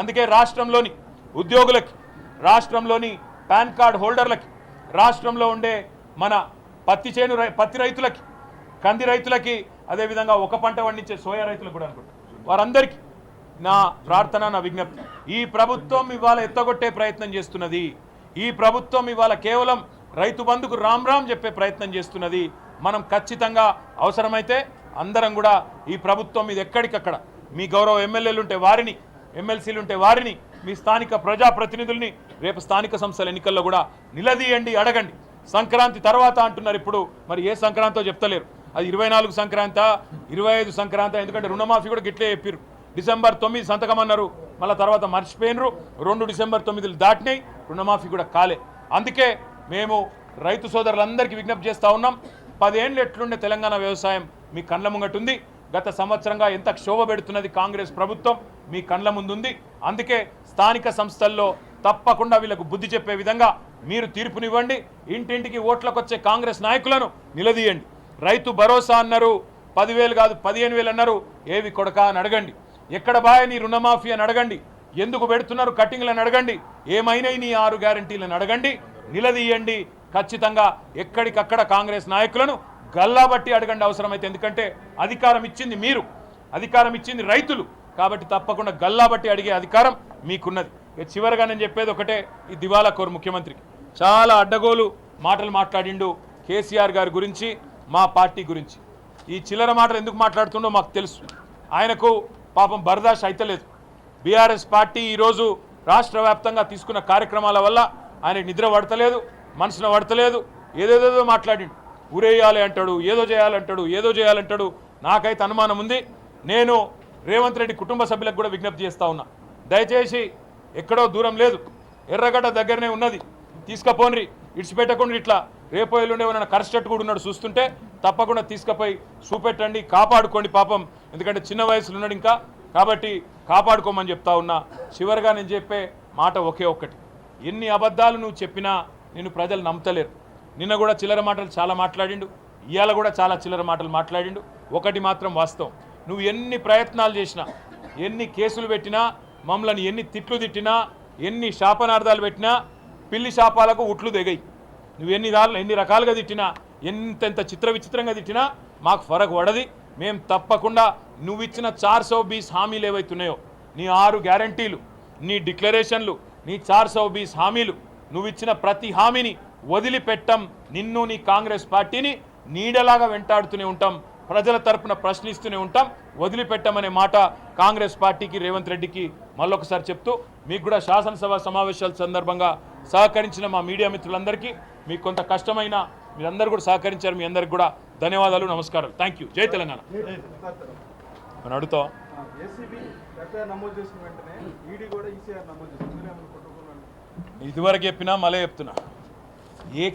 అందుకే రాష్ట్రంలోని ఉద్యోగులకి, రాష్ట్రంలోని పాన్ కార్డ్ హోల్డర్లకి, రాష్ట్రంలో ఉండే మన పత్తి రైతులకి, కంది రైతులకి, అదేవిధంగా ఒక పంట పండించే సోయా రైతులకు కూడా అనుకుంటా వారందరికీ నా ప్రార్థన, నా విజ్ఞప్తి, ఈ ప్రభుత్వం ఇవాళ ఎత్తగొట్టే ప్రయత్నం చేస్తున్నది. ఈ ప్రభుత్వం ఇవాళ కేవలం రైతు బంధుకు రామ్ రామ్ చెప్పే ప్రయత్నం చేస్తున్నది. మనం ఖచ్చితంగా అవసరమైతే అందరం కూడా ఈ ప్రభుత్వం మీద ఎక్కడికక్కడ మీ గౌరవ ఎమ్మెల్యేలు ఉంటే వారిని, ఎమ్మెల్సీలు ఉంటే వారిని, మీ స్థానిక ప్రజాప్రతినిధుల్ని రేపు స్థానిక సంస్థల ఎన్నికల్లో కూడా నిలదీయండి, అడగండి. సంక్రాంతి తర్వాత అంటున్నారు, ఇప్పుడు మరి ఏ సంక్రాంతో చెప్తలేరు. అది 24 సంక్రాంత, 25 సంక్రాంత, ఎందుకంటే రుణమాఫీ కూడా గిట్లే చెప్పారు. డిసెంబర్ 9 సంతకం అన్నారు, మళ్ళీ తర్వాత మర్చిపోయినరు. 2 డిసెంబర్ 9 దాటినాయి, రుణమాఫీ కూడా కాలే. అందుకే మేము రైతు సోదరులందరికీ విజ్ఞప్తి చేస్తూ ఉన్నాం. 10 ఏళ్ళు ఎట్లుండే తెలంగాణ వ్యవసాయం మీ కండ్ల ముంగటుంది. గత సంవత్సరంగా ఎంత క్షోభ పెడుతున్నది కాంగ్రెస్ ప్రభుత్వం మీ కండ్ల ముందుంది. అందుకే స్థానిక సంస్థల్లో తప్పకుండా వీళ్ళకు బుద్ధి చెప్పే విధంగా మీరు తీర్పునివ్వండి. ఇంటింటికి ఓట్లకు వచ్చే కాంగ్రెస్ నాయకులను నిలదీయండి. రైతు భరోసా అన్నారు, 10,000 కాదు 15,000 అన్నారు, ఏవి కొడక అని అడగండి. ఎక్కడ బాయ్ నీ రుణమాఫీ అని అడగండి. ఎందుకు పెడుతున్నారు కట్టింగ్లను అడగండి. ఏమైనా నీ 6 గ్యారంటీలను అడగండి, నిలదీయండి. ఖచ్చితంగా ఎక్కడికక్కడ కాంగ్రెస్ నాయకులను గల్లాబట్టి అడగండి అవసరమైతే. ఎందుకంటే అధికారం ఇచ్చింది మీరు, అధికారం ఇచ్చింది రైతులు, కాబట్టి తప్పకుండా గల్లాబట్టి అడిగే అధికారం మీకున్నది. చివరిగా నేను చెప్పేది ఒకటే, ఈ దివాలా కోరు ముఖ్యమంత్రికి చాలా అడ్డగోలు మాటలు మాట్లాడిండు కేసీఆర్ గారి గురించి, మా పార్టీ గురించి. ఈ చిల్లర మాటలు ఎందుకు మాట్లాడుతుండో మాకు తెలుసు. ఆయనకు పాపం బర్దాష్ అయితలేదు. బీఆర్ఎస్ పార్టీ ఈరోజు రాష్ట్ర వ్యాప్తంగా తీసుకున్న కార్యక్రమాల వల్ల ఆయనకు నిద్ర పడతలేదు, మనసున పడతలేదు. ఏదేదో మాట్లాడిండు, ఊరేయాలి అంటాడు, ఏదో చేయాలంటాడు, ఏదో చేయాలంటాడు. నాకైతే అనుమానం ఉంది. నేను రేవంత్ రెడ్డి కుటుంబ సభ్యులకు కూడా విజ్ఞప్తి చేస్తూ ఉన్నా, దయచేసి ఎక్కడో దూరం లేదు, ఎర్రగడ్డ దగ్గరనే ఉన్నది, తీసుకుపోండి, ఇడిచిపెట్టకుండా. ఇట్లా రేపు ఎల్లుండే ఉన్న కరస్టెట్ కూడా ఉన్నాడు, చూస్తుంటే తప్పకుండా తీసుకుపోయి చూపెట్టండి, కాపాడుకోండి పాపం. ఎందుకంటే చిన్న వయసులో ఉన్నాడు ఇంకా, కాబట్టి కాపాడుకోమని చెప్తా ఉన్నా. చివరిగా నేను చెప్పే మాట ఒకే ఒక్కటి, ఎన్ని అబద్ధాలు నువ్వు చెప్పినా నిన్ను ప్రజలు నమ్మతలేరు. నిన్న కూడా చిల్లర మాటలు చాలా మాట్లాడిండు, ఇవాళ కూడా చాలా చిల్లర మాటలు మాట్లాడిండు. ఒకటి మాత్రం వాస్తవం, నువ్వు ఎన్ని ప్రయత్నాలు చేసినా, ఎన్ని కేసులు పెట్టినా, మమ్మల్ని ఎన్ని తిట్లు తిట్టినా, ఎన్ని శాపనార్థాలు పెట్టినా, పిల్లి శాపాలకు ఉట్లు దిగాయి. నువ్వు ఎన్ని రకాలుగా తిట్టినా, ఎంతెంత విచిత్రంగా తిట్టినా మాకు ఫరక్ పడది. మేము తప్పకుండా నువ్వు ఇచ్చిన 420 హామీలు ఏవైతున్నాయో, నీ 6 గ్యారంటీలు, నీ డిక్లరేషన్లు, నీ 420 హామీలు, నువ్వు ఇచ్చిన ప్రతి హామీని వదిలిపెట్టం. నిన్ను, నీ కాంగ్రెస్ పార్టీని నీడలాగా వెంటాడుతూనే ఉంటాం, ప్రజల తరపున ప్రశ్నిస్తూనే ఉంటాం. వదిలిపెట్టమనే మాట కాంగ్రెస్ పార్టీకి, రేవంత్ రెడ్డికి మళ్ళొకసారి చెప్తూ, మీకు కూడా శాసనసభ సమావేశాల సందర్భంగా సహకరించిన మా మీడియా మిత్రులందరికీ, మీకు కొంత కష్టమైన మీరందరూ కూడా సహకరించారు. మీ అందరికి కూడా ధన్యవాదాలు, నమస్కారాలు. Thank you. జై తెలంగాణ. మనం అడుగుతాం, ఇదివరకు చెప్పినా మళ్ళీ చెప్తున్నా.